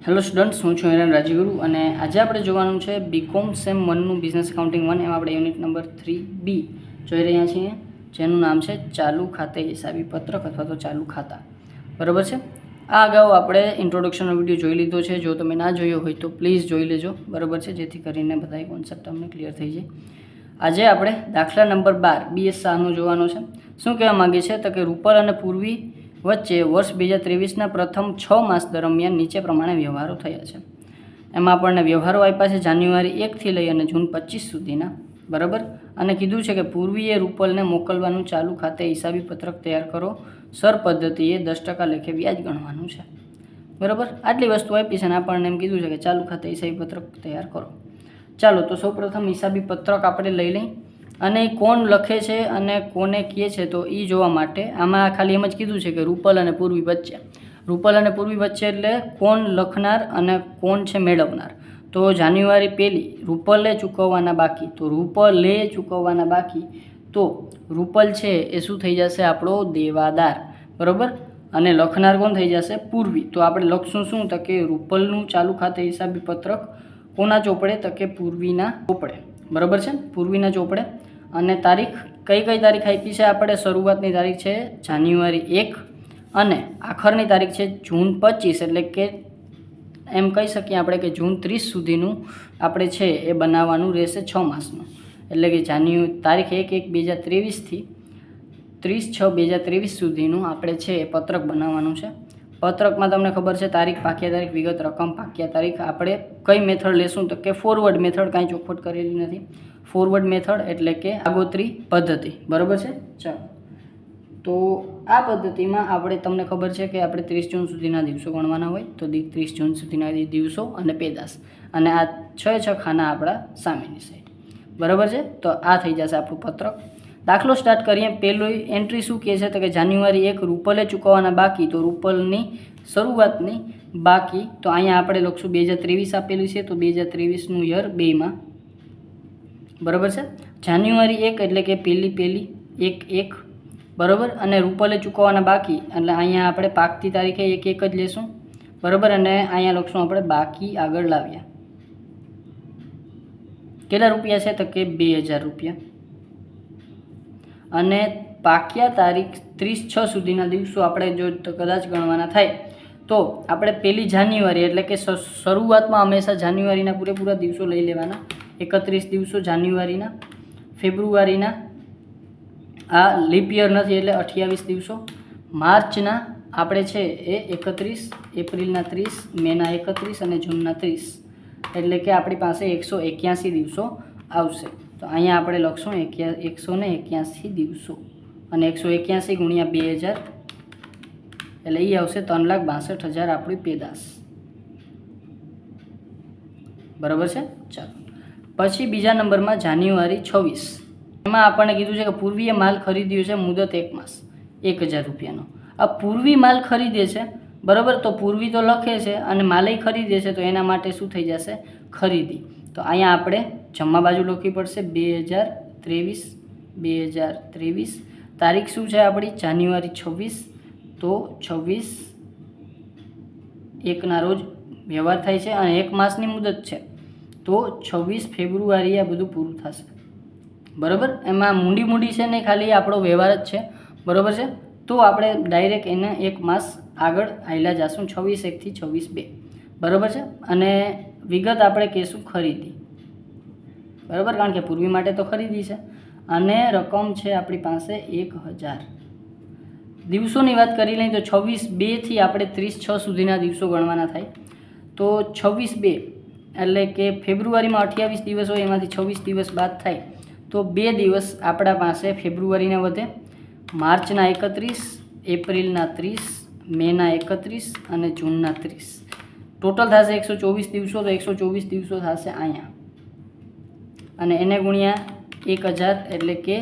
Hello students, હું છું હિરેન રાજગુરુ અને આજે આપણે જોવાનું છે બીકોમ સેમ 1નું બિઝનેસ એકાઉન્ટિંગ 1 એમાં આપણે યુનિટ નંબર 3B જોઈ રહ્યા છીએ, જેનું નામ છે ચાલુ ખાતે હિસાબી પત્રક અથવા તો ચાલુ ખાતા. બરાબર છે. આ અગાઉ આપણે ઇન્ટ્રોડક્શનનો વિડીયો જોઈ લીધો છે. જો તમે ના જોયો હોય તો પ્લીઝ જોઈ લેજો. બરાબર છે, જેથી કરીને બધા કોન્સેપ્ટ તમને ક્લિયર થઈ જાય. આજે આપણે દાખલા નંબર 12 BS શાહનું જોવાનું છે. શું કહેવા માગે છે તો કે રૂપલ અને પૂર્વી વચ્ચે વર્ષ 2023ના પ્રથમ 6 માસ દરમિયાન નીચે પ્રમાણે વ્યવહારો થયા છે. એમાં આપણને વ્યવહારો આપ્યા છે જાન્યુઆરી 1થી લઈ અને જૂન 25 સુધીના. બરાબર. અને કીધું છે કે પૂર્વીએ રૂપલને મોકલવાનું ચાલુ ખાતે હિસાબી પત્રક તૈયાર કરો. સર પદ્ધતિએ 10% લેખે વ્યાજ ગણવાનું છે. બરાબર. આટલી વસ્તુ આપી છે અને આપણને એમ કીધું છે કે ચાલુ ખાતે હિસાબી પત્રક તૈયાર કરો. ચાલો તો સૌપ્રથમ હિસાબી પત્રક આપણે લઈ લઈ અને કોણ લખે છે અને કોને કહે છે તો એ જોવા માટે આમાં ખાલી એમ જ કીધું છે કે રૂપલ અને પૂર્વી વચ્ચે. રૂપલ અને પૂર્વી વચ્ચે એટલે કોણ લખનાર અને કોણ છે મેળવનાર. તો જાન્યુઆરી 1 રૂપલે ચૂકવવાના બાકી, તો રૂપલે ચૂકવવાના બાકી, તો રૂપલ છે એ શું થઈ જશે? આપણો દેવાદાર. બરાબર. અને લખનાર કોણ થઈ જશે? પૂર્વી. તો આપણે લખશું શું તો કે રૂપલનું ચાલુ ખાતે હિસાબી પત્રક કોના ચોપડે તો કે પૂર્વીના ચોપડે. બરાબર છે, પૂર્વીના ચોપડે. અને તારીખ કઈ તારીખ આપી છે? આપણે શરૂઆતની તારીખ છે જાન્યુઆરી 1 અને આખરની તારીખ છે જૂન 25, એટલે કે એમ કહી શકીએ આપણે કે જૂન 30 સુધીનું આપણે છે એ બનાવવાનું રહેશે 6 માસનું. એટલે કે તારીખ 1/1/2023થી 30/6/2023 સુધીનું આપણે છે એ પત્રક બનાવવાનું છે. પત્રકમાં તમને ખબર છે તારીખ, પાક્યા તારીખ, વિગત, રકમ, પાક્યા તારીખ. આપણે કઈ મેથડ લેશું તો કે ફોરવર્ડ મેથડ. કાંઈ ચોખવટ કરેલી નથી. ફોરવર્ડ મેથડ એટલે કે આગોતરી પદ્ધતિ. બરાબર છે. ચાલો તો આ પદ્ધતિમાં આપણે તમને ખબર છે કે આપણે 30 જૂન સુધીના દિવસો ગણવાના હોય, તો 30 જૂન સુધીના દિવસો અને પેદાશ, અને આ 6 ખાના આપણા સામેની સાઈડ. બરાબર છે. તો આ થઈ જશે આપણું પત્રક. દાખલો સ્ટાર્ટ કરીએ. પહેલી એન્ટ્રી શું કહે છે તો કે જાન્યુઆરી 1 રૂપલે ચૂકવવાના બાકી, તો રૂપલની શરૂઆતની બાકી. તો અહીંયા આપણે લખશું 2023 આપેલું છે, તો 2023નું યર 2માં. બરાબર છે. જાન્યુઆરી 1 એટલે કે પહેલી 1/1. બરાબર. અને રૂપલે ચૂકવવાના બાકી એટલે અહીંયા આપણે પાકતી તારીખે 1/1 જ લેશું. બરાબર. અને અહીંયા લખશું આપણે બાકી આગળ લાવ્યા. કેટલા રૂપિયા છે તો કે 2000 રૂપિયા. અને પાક્યા તારીખ 30/6 સુધીના દિવસો આપણે જો કદાચ ગણવાના થાય તો આપણે 1 જાન્યુઆરી એટલે કે શરૂઆતમાં હંમેશા જાન્યુઆરીના પૂરેપૂરા દિવસો લઈ લેવાના. 31 દિવસો જાન્યુઆરીના. ફેબ્રુઆરીના આ લીપ યર નથી એટલે 28 દિવસો. માર્ચના આપણે છે એ 31, એપ્રિલના 30, મેના 31 અને જૂનના 30, એટલે કે આપણી પાસે 181 દિવસો આવશે. તો અહીંયા આપણે લખશું 181 દિવસો અને 181 ગુણ્યા 2000 એટલે એ આવશે 3,62,000 આપણી પેદાશ. બરાબર છે. ચાલો પછી બીજા નંબરમાં જાન્યુઆરી 26. એમાં આપણને કીધું છે કે પૂર્વીએ માલ ખરીદ્યો છે મુદત 1 માસ 1000 રૂપિયાનો. આ પૂર્વી માલ ખરીદે છે. બરાબર. તો પૂર્વી તો લખે છે અને માલય ખરીદે છે, તો એના માટે શું થઈ જશે? ખરીદી. તો અહીંયા આપણે જમા બાજુ લખવી પડશે 2023. તારીખ શું છે આપણી? જાન્યુઆરી 26. તો 26/1ના રોજ વ્યવહાર થાય છે અને 1 માસની મુદત છે, તો 26 ફેબ્રુઆરી આ બધું પૂરું થશે. બરાબર. એમાં મૂડી છે નહીં, ખાલી આપણો વ્યવહાર જ છે. બરાબર છે. તો આપણે ડાયરેક્ટ એને 1 માસ આગળ આયલા જશું 26/1થી 26/2. બરાબર છે. અને વિગત આપણે કહીશું ખરીદી. બરાબર. કારણ કે પૂર્વી માટે તો ખરીદી છે અને રકમ છે આપણી પાસે 1000. દિવસોની વાત કરી લઈએ તો 26/2થી આપણે 30/6 સુધીના દિવસો ગણવાના થાય. તો 26/2 એટલે કે ફેબ્રુઆરીમાં 28 દિવસ હોય, એમાંથી 26 દિવસ બાદ થાય તો 2 દિવસ આપણા પાસે ફેબ્રુઆરીના વધે. માર્ચના 31, એપ્રિલના 30, મેના 31 અને જૂનના 30. ટોટલ થશે 124 દિવસો. તો 124 દિવસો થશે અહીંયા અને એને ગુણ્યા 1000 એટલે કે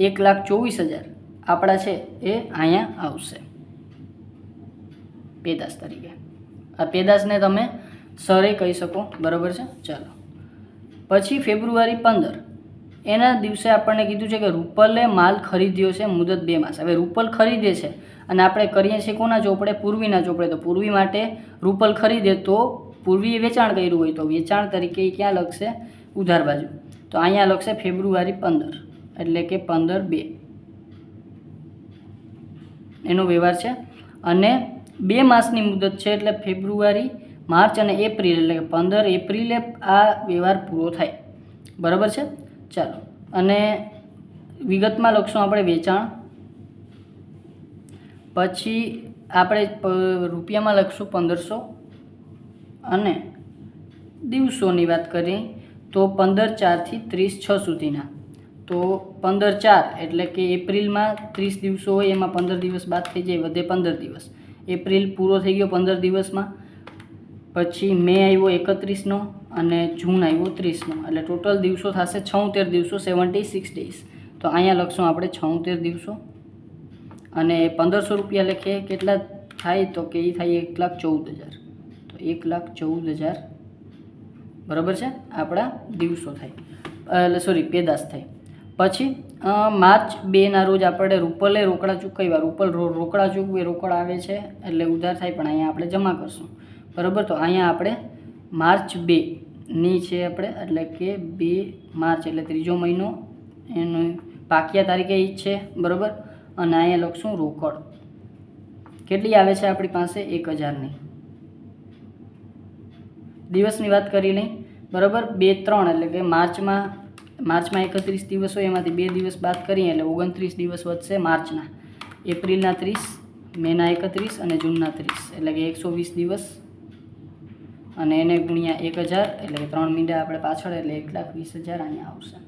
1,24,000 આપણા છે એ અહીંયા આવશે પેદાશ તરીકે. આ પેદાશને તમે સરે કહી શકો. બરાબર છે. ચાલો પછી ફેબ્રુઆરી 15 એના દિવસે આપણને કીધું છે કે રૂપલે માલ ખરીદ્યો છે મુદત 2 માસ. હવે રૂપલ ખરીદે છે અને આપણે કરીએ છીએ કોના ચોપડે? પૂર્વીના ચોપડે. તો પૂર્વી માટે રૂપલ ખરીદે તો પૂર્વીએ વેચાણ કર્યું હોય તો વેચાણ તરીકે એ ક્યાં લખશે? ઉધાર બાજુ. તો અહીંયા લખશે ફેબ્રુઆરી 15 એટલે કે 15/2 એનો વ્યવહાર છે. અને 2 માસની મુદત છે એટલે ફેબ્રુઆરી, માર્ચ અને એપ્રિલ એટલે કે 15 એપ્રિલે આ વ્યવહાર પૂરો થાય. બરાબર છે. ચાલો, અને વિગતમાં લખશું આપણે વેચાણ. પછી આપણે રૂપિયામાં લખશું 1500 અને દિવસોની વાત કરીએ તો 15/4 થી 30/6 સુધીના. તો 15/4 એટલે કે એપ્રિલમાં 30 દિવસો હોય એમાં 15 દિવસ બાદ થઈ જાય, વધે 15 દિવસ. એપ્રિલ પૂરો થઈ ગયો 15 દિવસમાં. પછી મે આવ્યો 31નો અને જૂન આવ્યો 30નો એટલે ટોટલ દિવસો થશે 76 દિવસો, 76 ડેઝ. તો અહીંયા લખશું આપણે 76 દિવસો અને 1500 રૂપિયા લખીએ કેટલા થાય તો કે એ થાય 1,14,000. તો 1,14,000 બરાબર છે આપણા દિવસો થાય, એટલે સોરી પેદાશ થાય. પછી માર્ચ 2ના રોજ આપણે રૂપલે રોકડા ચૂકવ્યા. રૂપલ રોકડા ચૂકવે, રોકડ આવે છે એટલે ઉધાર થાય, પણ અહીંયા આપણે જમા કરશું. બરાબર. તો અહીંયા આપણે માર્ચ 2ની છે આપણે એટલે કે 2 માર્ચ એટલે 3જો મહિનો, એનું પાકિયા તારીખે એ જ છે. બરાબર. અને અહીંયા લખશું રોકડ કેટલી આવે છે આપણી પાસે? 1,000ની. દિવસની વાત કરી લઈ. બરાબર. 2-3 એટલે કે માર્ચમાં 31 દિવસ હોય એમાંથી 2 દિવસ બાદ કરીએ એટલે 29 દિવસ વધશે માર્ચના. એપ્રિલના 30, મેના 31 અને જૂનના 30 એટલે કે 120 દિવસ અને એને ગુણ્યા 1,000 એટલે કે 3 મહિના આપણે પાછળ એટલે 1,20,000 અહીંયા આવશે.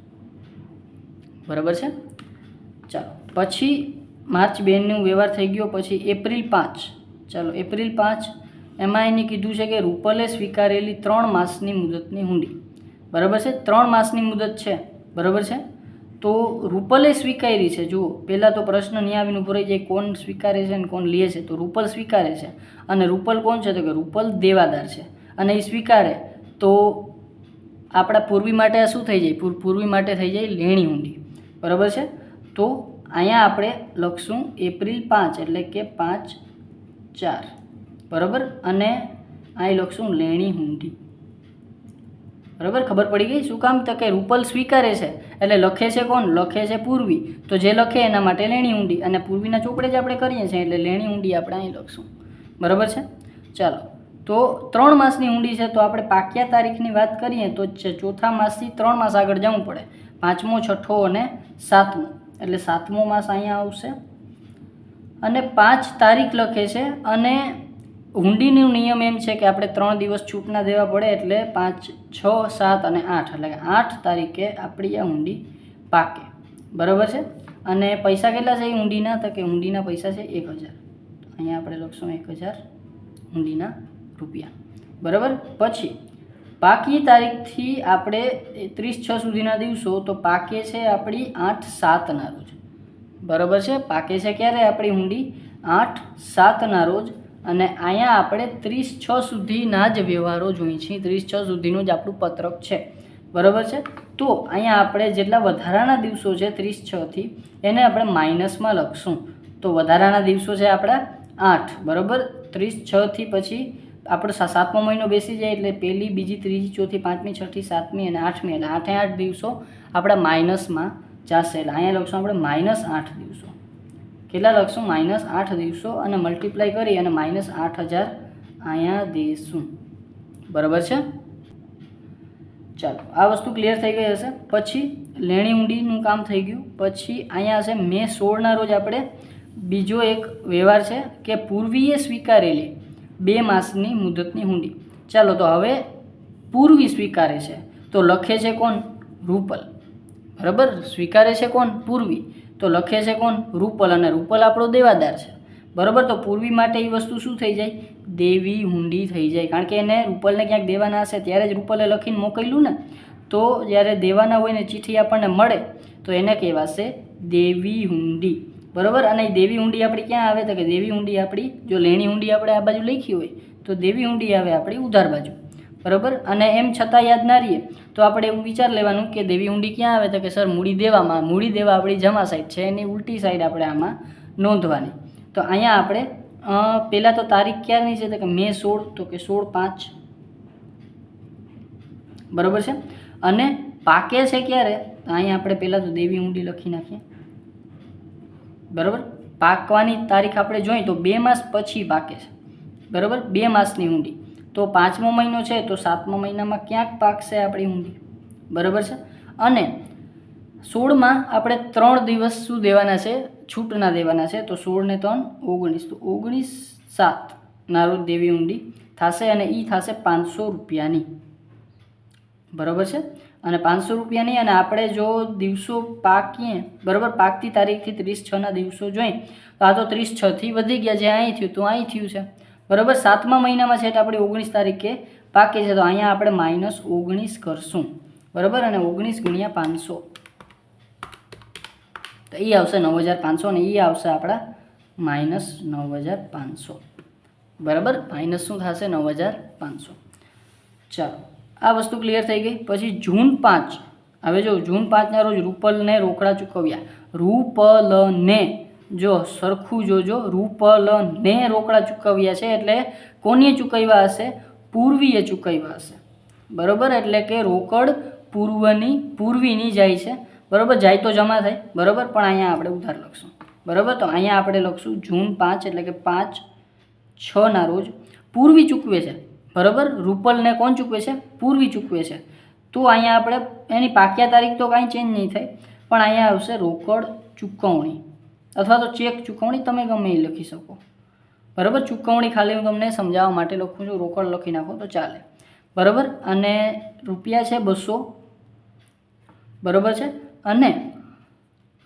બરાબર છે. ચાલો, પછી માર્ચ 2નો વ્યવહાર થઈ ગયો. પછી એપ્રિલ 5. ચાલો, એપ્રિલ 5 એમાં એને કીધું છે કે રૂપલે સ્વીકારેલી 3 માસની મુદતની હુંડી. બરાબર છે. 3 માસની મુદત છે. બરાબર છે. તો રૂપલે સ્વીકારી છે. જુઓ, પહેલાં તો પ્રશ્ન નહીં આવીને ઉભો રહી જાય, કોણ સ્વીકારે છે અને કોણ લે છે? તો રૂપલ સ્વીકારે છે. અને રૂપલ કોણ છે? તો કે રૂપલ દેવાદાર છે. અને એ સ્વીકારે તો આપણા પૂર્વી માટે શું થઈ જાય? પૂર્વી માટે થઈ જાય લેણી હુંડી. બરાબર છે. તો અહીંયા આપણે લખશું એપ્રિલ 5 એટલે કે 5/4. બરાબર. અને અહીં લખશું લેણી હુંડી. બરાબર. ખબર પડી ગઈ? શું કામ? તો કે રૂપલ સ્વીકારે છે એટલે લખે છે કોણ? લખે છે પૂર્વી. તો જે લખે એના માટે લેણી હુંડી, અને પૂર્વીના ચોપડે જ આપણે કરીએ છીએ એટલે લેણી હુંડી આપણે અહીં લખશું. બરાબર છે. ચાલો, તો 3 માસની હુંડી છે. તો આપણે પાક્યા તારીખની વાત કરીએ તો ચોથા માસથી 3 માસ આગળ જવું પડે. 5મો, 6ઠો અને 7મો એટલે 7મો માસ અહીંયા આવશે. અને 5 તારીખ લખે છે. અને હુંડીનો નિયમ એમ છે કે આપણે 3 દિવસ છૂટના દેવા પડે એટલે 5, 6, 7 અને 8 એટલે કે 8 તારીખે આપણી આ હુંડી પાકે. બરાબર છે. અને પૈસા કેટલા છે એ હુંડીના? તો કે હુંડીના પૈસા છે 1,000. અહીંયા આપણે લખશું 1,000 હુંડીના રૂપિયા. બરાબર. પછી પાકી તારીખથી આપણે 30/6 સુધીના દિવસો તો પાકે છે આપણી 8/7ના રોજ. બરાબર છે. પાકે છે ક્યારે આપણી હુંડી? 8/7ના રોજ. અને અહીંયા આપણે 30/6 સુધીના જ વ્યવહારો જોઈએ છીએ. 30/6 સુધીનું જ આપણું પત્રક છે. બરાબર છે. તો અહીંયા આપણે જેટલા વધારાના દિવસો છે 30/6થી એને આપણે માઇનસમાં લખશું. તો વધારાના દિવસો છે આપણા 8. બરાબર. 30/6થી પછી આપણો 7મો મહિનો બેસી જાય એટલે 1લી, 2જી, 3જી, 4થી, 5મી, 6ઠી, 7મી અને 8મી એટલે 8 દિવસો આપણા માઇનસમાં જશે. એટલે અહીંયા લખશું આપણે -8 દિવસો. કેટલા લખશું? -8 દિવસો અને મલ્ટીપ્લાય કરી અને -8,000 અહીંયા દઈશું. બરાબર છે. ચાલો, આ વસ્તુ ક્લિયર થઈ ગઈ હશે. પછી લેણી હુંડીનું કામ થઈ ગયું. પછી અહીંયા હશે મે 16ના રોજ આપણે બીજો એક વ્યવહાર છે કે પૂર્વીએ સ્વીકારેલી 2 માસની મુદતની હુંડી. ચાલો, તો હવે પૂર્વી સ્વીકારે છે તો લખે છે કોણ? રૂપલ. બરાબર. સ્વીકારે છે કોણ? પૂર્વી. તો લખે છે કોણ? રૂપલ. અને રૂપલ આપણો દેવાદાર છે. બરાબર. તો પૂર્વી માટે એ વસ્તુ શું થઈ જાય? દેવી હુંડી થઈ જાય. કારણ કે એને રૂપલને ક્યાંક દેવાના હશે ત્યારે જ રૂપલે લખીને મોકલ્યું ને. તો જ્યારે દેવાના હોય ને ચિઠ્ઠી આપણને મળે તો એને કહેવાશે દેવી હુંડી. બરાબર. અને દેવી હુંડી આપણી ક્યાં આવે? તો કે દેવી હુંડી આપણી, જો લેણી હુંડી આપણે આ બાજુ લખી હોય તો દેવી હુંડી આવે આપણી ઉધાર બાજુ. બરાબર. અને એમ છતાં યાદ ના રહીએ તો આપણે એવું વિચાર લેવાનું કે દેવી હુંડી ક્યાં આવે? તો કે સર મૂડી દેવામાં. મૂડી દેવા આપણી જમા સાઈડ છે, એની ઉલટી સાઈડ આપણે આમાં નોંધવાની. તો અહીંયા આપણે પહેલાં તો તારીખ ક્યારની છે? તો કે મે 16. તો કે 16/5 બરાબર છે. અને પાકે છે ક્યારે? તો અહીંયા આપણે પહેલાં તો દેવી ઊંડી લખી નાખીએ. બરાબર, પાકવાની તારીખ આપણે જોઈએ તો 2 માસ પછી પાકે છે. બરાબર, 2 માસની ઊંડી. તો 5મો મહિનો છે તો 7મા મહિનામાં ક્યાંક પાકશે આપણી ઊંડી. બરાબર છે. અને 16માં આપણે 3 દિવસ શું દેવાના છે? છૂટના દેવાના છે. તો 16 ને 3 19, તો 19/7 રોજ દેવી ઊંડી થશે અને એ થશે 500 રૂપિયાની. બરાબર છે. અને 500 રૂપિયાની. અને આપણે જો દિવસો પાકીએ, બરાબર, પાકતી તારીખથી 30/6ના દિવસો જોઈએ તો આ તો 30/6થી વધી ગયા. જે અહીં થયું તો અહીં થયું છે. બરાબર, 7મા મહિનામાં છે એટલે આપણે 19 તારીખે પાકે છે તો અહીંયા આપણે -19 કરશું. બરાબર, અને 19 × 500 તો એ આવશે 9500 અને એ આવશે આપણા -9500. બરાબર, માઇનસ શું થશે? 9500. ચાલો, આ વસ્તુ ક્લિયર થઈ ગઈ. પછી જૂન 5. હવે જો જૂન 5ના રોજ રૂપલને રોકડા ચૂકવ્યા. રૂપલને, જો સરખું જોજો, રૂપલને રોકડા ચૂકવ્યા છે એટલે કોને ચૂકવ્યા હશે? પૂર્વીએ ચૂકવ્યા હશે. બરાબર, એટલે કે રોકડ પૂર્વીની જાય છે. બરાબર, જાય તો જમા થાય. બરાબર, પણ અહીંયા આપણે ઉધાર લખશું. બરાબર, તો અહીંયા આપણે લખશું જૂન 5 એટલે કે 5/6ના રોજ પૂર્વી ચૂકવે છે. બરાબર, રૂપલને કોણ ચૂકવે છે? પૂર્વી ચૂકવે છે. તો અહીંયા આપણે એની પાક્યા તારીખ તો કાંઈ ચેન્જ નહીં થાય, પણ અહીંયા આવશે રોકડ ચૂકવણી અથવા તો ચેક ચૂકવણી, તમે ગમે એ લખી શકો. બરાબર, ચૂકવણી ખાલી હું તમને સમજાવવા માટે લખું છું. રોકડ લખી નાખો તો ચાલે. બરાબર, અને રૂપિયા છે 200. બરાબર છે. અને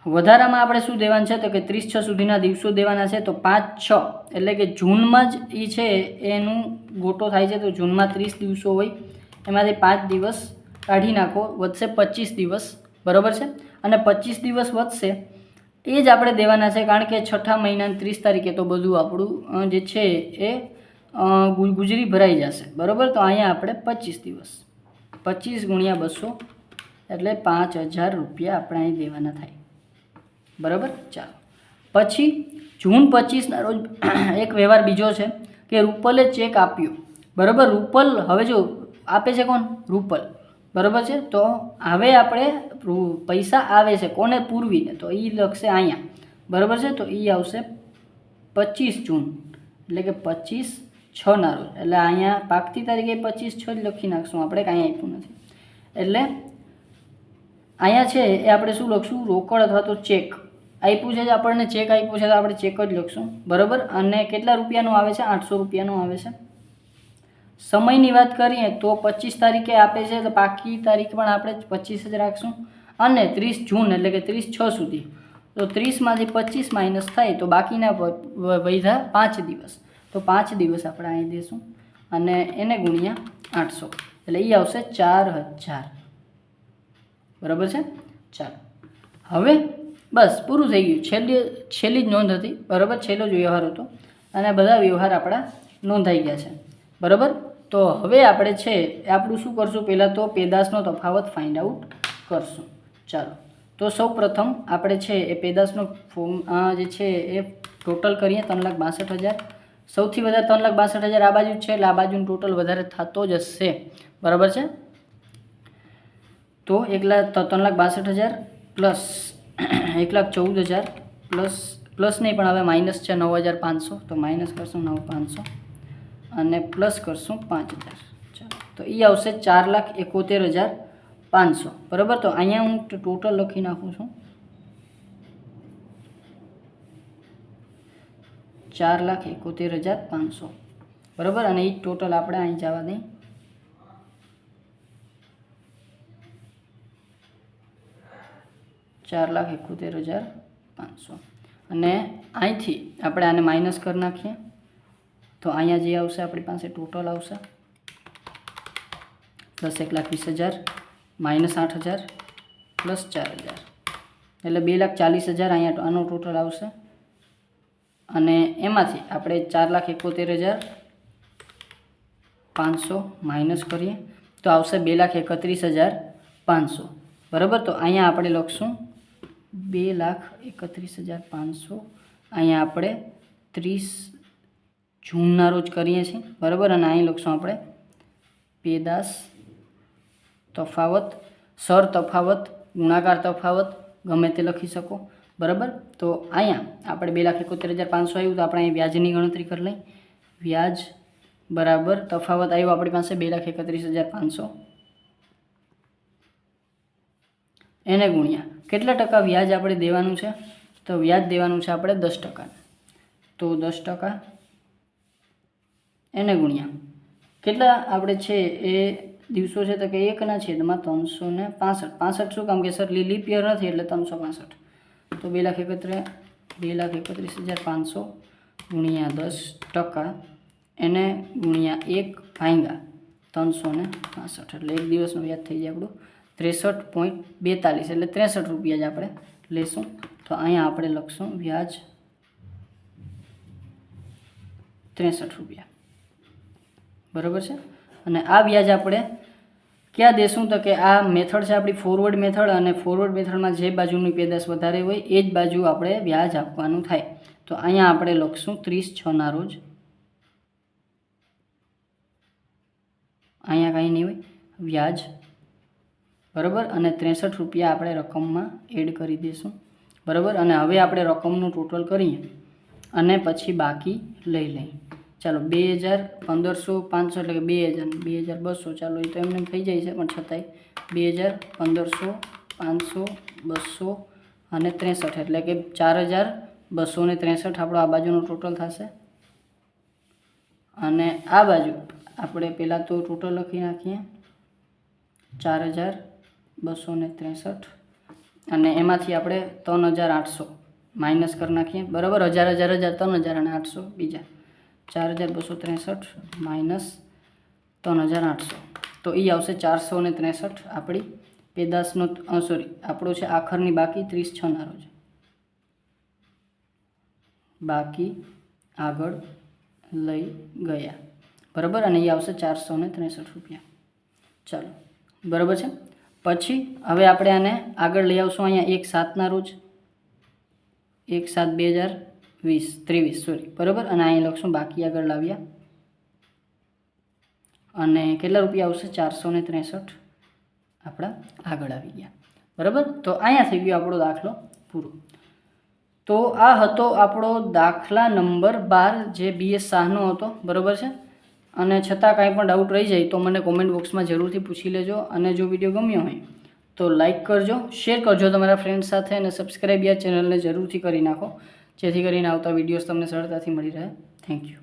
વધારામાં આપણે શું દેવાનું છે? તો કે 30/6 સુધીના દિવસો દેવાના છે. તો 5/6 એટલે કે જૂનમાં જ એ છે એનું ગોટો થાય છે. તો જૂનમાં 30 દિવસો હોય, એમાંથી 5 દિવસ કાઢી નાખો, વધશે 25 દિવસ. બરાબર છે. અને 25 દિવસ વધશે એ જ આપણે દેવાના છે, કારણ કે 6ઠા મહિનાની 30 તારીખે તો બધું આપણું જે છે એ ગુજરી ભરાઈ જશે. બરાબર, તો અહીંયા આપણે 25 દિવસ, 25 × 200 એટલે 5000 રૂપિયા આપણે અહીં દેવાના થાય. બરાબર, ચાલો. પછી જૂન 25ના રોજ એક વ્યવહાર બીજો છે કે રૂપલે ચેક આપ્યો. બરાબર, રૂપલ હવે જો આપે છે કોણ? રૂપલ. બરાબર છે. તો હવે આપણે પૈસા આવે છે કોને? પૂર્વીને. તો એ લખશે અહીંયા. બરાબર છે. તો એ આવશે 25 જૂન એટલે કે 25/6ના રોજ. એટલે અહીંયા પાકતી તારીખે 25/6 જ લખી નાખશું આપણે, કાંઈ આપ્યું નથી. એટલે અહીંયા છે એ આપણે શું લખશું? રોકડ અથવા તો ચેક આપ્યું છે. આપણને ચેક આપ્યું છે તો આપણે ચેક જ લખશું. બરાબર, અને કેટલા રૂપિયાનું આવે છે? 800 રૂપિયાનું આવે છે. સમયની વાત કરીએ તો 25 તારીખે આપે છે તો પાકી તારીખ પણ આપણે 25 જ રાખશું. અને 30 જૂન એટલે કે 30/6 સુધી. તો 30માંથી 25 માઇનસ થાય તો બાકીના વધ્યા 5 દિવસ. તો 5 દિવસ આપણે અહીં દઈશું અને એને ગુણ્યા 800 એટલે એ આવશે 4000. બરાબર છે. ચાલો, હવે બસ પૂરું થઈ ગયું. છેલ્લી જ નોંધ હતી. બરાબર, છેલ્લો જ વ્યવહાર હતો અને બધા વ્યવહાર આપણા નોંધાઈ ગયા છે. બરાબર, તો હવે આપણે છે આપણું શું કરશું? પહેલાં તો પેદાશનો તફાવત ફાઇન્ડ આઉટ કરશું. ચાલો, તો સૌ પ્રથમ આપણે છે એ પેદાશનો ફોર્મ જે છે એ ટોટલ કરીએ. 3,62,000. સૌથી વધારે 3,62,000 આ બાજુ છે એટલે આ બાજુનું ટોટલ વધારે થતો જ હશે. બરાબર છે. તો 3,62,000 પ્લસ 1,14,000 પ્લસ નહીં પણ હવે માઇનસ છે 9,500. તો માઇનસ કરશું 9,500 અને પ્લસ કરશું 5,000. ચાલો, તો એ આવશે 4,71,500. બરાબર, તો અહીંયા હું ટોટલ લખી નાખું છું 4,71,500. બરાબર, અને એ ટોટલ આપણે અહીં જવા દઈએ. 4,71,500 અને અહીંથી આપણે આને માઇનસ કરી નાખીએ તો અહીંયા જે આવશે આપણી પાસે ટોટલ આવશે +1,20,000 -8,000 +4,000 એટલે 2,40,000 અહીંયા આનો ટોટલ આવશે. અને એમાંથી આપણે 4,71,500 માઇનસ કરીએ તો આવશે 2,31,500. બરાબર, તો અહીંયા આપણે લખશું 2,31,500. અહીંયા આપણે 30 જૂનના રોજ કરીએ છીએ. બરાબર, અને અહીં લખશું આપણે પેદાશ તફાવત, સર તફાવત, ગુણાકાર તફાવત ગમે તે લખી શકો, બરાબર. તો અહીંયા આપણે 2,71,500 આવ્યું તો આપણે અહીં વ્યાજની ગણતરી કરી લઈ. વ્યાજ બરાબર તફાવત આવ્યો આપણી પાસે 2,31,500 એને ગુણ્યા કેટલા ટકા વ્યાજ આપણે દેવાનું છે, તો વ્યાજ દેવાનું છે આપણે 10%. તો 10% એને ગુણ્યા કેટલા આપણે છે એ દિવસો છે તો કે 1/365. 65 શું કામ કે સર લીપ યર નથી એટલે 365. તો 2,31,500 ગુણ્યા 10% એને ગુણ્યા 1/365 એટલે એક દિવસનું વ્યાજ થઈ જાય આપણું 63.42 એટલે 63 રૂપિયા જ આપણે લેશું. તો અહીંયા આપણે લખશું વ્યાજ 63 રૂપિયા, બરાબર છે. અને આ વ્યાજ આપણે ક્યાં દેશું તો કે આ મેથડ છે આપણી ફોરવર્ડ મેથડ, અને ફોરવર્ડ મેથડમાં જે બાજુની પેદાશ વધારે હોય એ જ બાજુ આપણે વ્યાજ આપવાનું થાય. તો અહીંયા આપણે લખશું 30/6 રોજ, અહીંયા કાંઈ નહીં હોય વ્યાજ, બરાબર. અને 63 રૂપિયા આપણે રકમમાં એડ કરી દઈશું, બરાબર. અને હવે આપણે રકમનું ટોટલ કરીએ અને પછી બાકી લઈ લઈએ. ચાલો 2,1500 એટલે કે 2,200 ચાલો એ તો એમને થઈ જાય છે, પણ છતાંય 2,1500, 500, 200 અને 63 એટલે કે 4,263 આપણો આ બાજુનું ટોટલ થશે. અને આ બાજુ આપણે પહેલાં તો ટોટલ લખી નાખીએ 4,263 અને એમાંથી આપણે 3,800 માઇનસ કરી નાખીએ, બરાબર. 1,000, 3,000 અને 800 બીજા 4,263 માઇનસ 3,800 તો એ આવશે 463 આપણી પેદાશનો આપણો છે આખરની બાકી 30/6 રોજ બાકી આગળ લઈ ગયા, બરાબર. અને એ આવશે 463 રૂપિયા. ચાલો, બરાબર છે. પછી હવે આપણે આને આગળ લઈ આવશું અહીંયા 1/7 રોજ 1/7/2023 બરાબર. અને અહીંયા લખશું બાકી આગળ લાવ્યા અને કેટલા રૂપિયા આવશે 463 આપણા આગળ આવી ગયા, બરાબર. તો અહીંયા થઈ ગયો આપણો દાખલો પૂરો. તો આ હતો આપણો દાખલા નંબર 12 જે BS શાહનો હતો, બરાબર છે. અને છતાં કાંઈ પણ ડાઉટ રહી જાય તો મને કોમેન્ટ બોક્સમાં જરૂરથી પૂછી લેજો. અને જો વિડીયો ગમ્યો હોય તો લાઇક કરજો, શેર કરજો તમારા ફ્રેન્ડ્સ સાથે, અને સબસ્ક્રાઈબ યા ચેનલને જરૂરથી કરી નાખો જેથી કરીને આવતા વિડીયોઝ તમને સરળતાથી મળી રહે. Thank you.